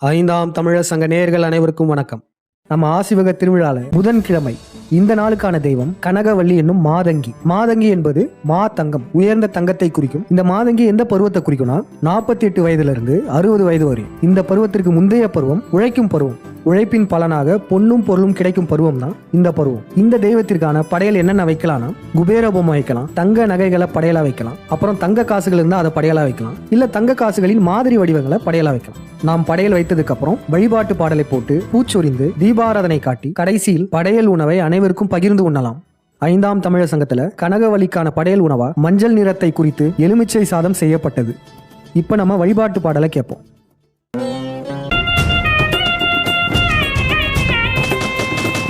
ஐந்தாம் தமிழர் சங்க நேயர்கள் அனைவருக்கும் வணக்கம். நம்ம ஆசிவக திருவிழால புதன்கிழமை இந்த நாளுக்கான தெய்வம் கனகவள்ளி என்னும் மாதங்கி. மாதங்கி என்பது மா தங்கம், உயர்ந்த தங்கத்தை குறிக்கும். இந்த மாதங்கி எந்த பருவத்தை குறிக்கும்னா 48 வயதுல இருந்து 60 வயது வரை. இந்த பருவத்திற்கு முந்தைய பருவம் உழைக்கும் பருவம். உழைப்பின் பலனாக பொன்னும் பொருளும் கிடைக்கும் பருவம் தான் இந்த பருவம். இந்த தெய்வத்திற்கான படையல் என்னென்ன வைக்கலாம்னா, குபேர பொம்மை வைக்கலாம், தங்க நகைகளை படையலா வைக்கலாம், அப்புறம் தங்க காசுகள் இருந்தா அதை படையலா வைக்கலாம், இல்ல தங்க காசுகளின் மாதிரி வடிவங்களை படையலா வைக்கலாம். நாம் படையல் வைத்ததுக்கு அப்புறம் வழிபாட்டு பாடலை போட்டு பூச்சொரிந்து தீபாராதனை காட்டி கடைசியில் படையல் உணவை அனைவருக்கும் பகிர்ந்து உண்ணலாம். ஐந்தாம் தமிழர் சங்கத்துல கனகவள்ளிக்கான படையல் உணவா மஞ்சள் நிறத்தை குறித்து எலுமிச்சை சாதம் செய்யப்பட்டது. இப்ப நம்ம வழிபாட்டு பாடலை கேட்போம்.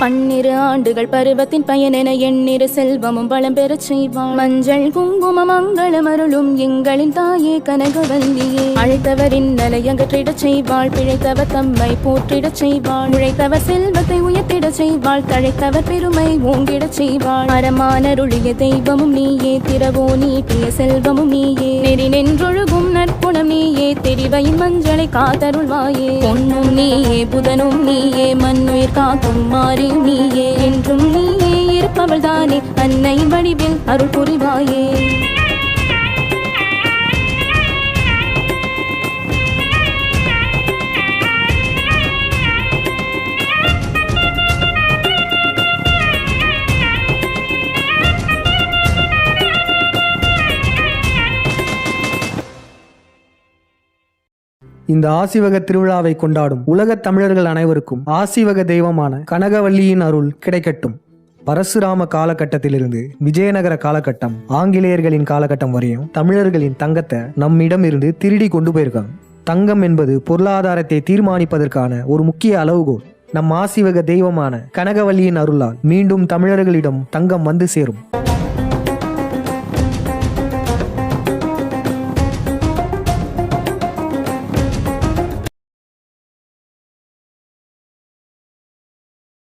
பன்னிரு ஆண்டுகள் பருவத்தின் பயனென எண்ணிரு செல்வமும் வளம் பெறச் செய்வாள். மஞ்சள் குங்கும மங்களம் அருளும் எங்களின் தாயே கனகவல்லியே. அழைத்தவரின் நிலையகற்றிடச் செய்வாள், பிழைத்தவர் தம்மை போற்றிடச் செய்வாள். உழைத்தவர் செல்வத்தை உயர்த்திடச் செய்வாள், தழைத்தவர் பெருமை ஓங்கிடச் செய்வாள். அறமானருளிய தெய்வமும் நீயே, திரவோ நீட்டிய செல்வமும் நீயே. நெறி நின்றொழுகும் நற்குணம் நீயே, தெரிவையின் மஞ்சளை காத்தருள்வாயே. பொன்னும் நீயே, புதனும் நீயே, மண்ணுயிர் காக்கும் மாறி நீயே. என்றும் நீயே இருப்பவள் தானே, அன்னை வடிவில் அருள் புரிவாயே. இந்த ஆசிவக திருவிழாவை கொண்டாடும் உலக தமிழர்கள் அனைவருக்கும் ஆசிவக தெய்வமான கனகவல்லியின் அருள் கிடைக்கட்டும். பரசுராம காலகட்டத்திலிருந்து விஜயநகர காலகட்டம், ஆங்கிலேயர்களின் காலகட்டம் வரையும் தமிழர்களின் தங்கத்தை நம்மிடம் இருந்து திருடி கொண்டு போயிருக்காங்க. தங்கம் என்பது பொருளாதாரத்தை தீர்மானிப்பதற்கான ஒரு முக்கிய அளவுகோல். நம் ஆசிவக தெய்வமான கனகவல்லியின் அருளால் மீண்டும் தமிழர்களிடம் தங்கம் வந்து சேரும்.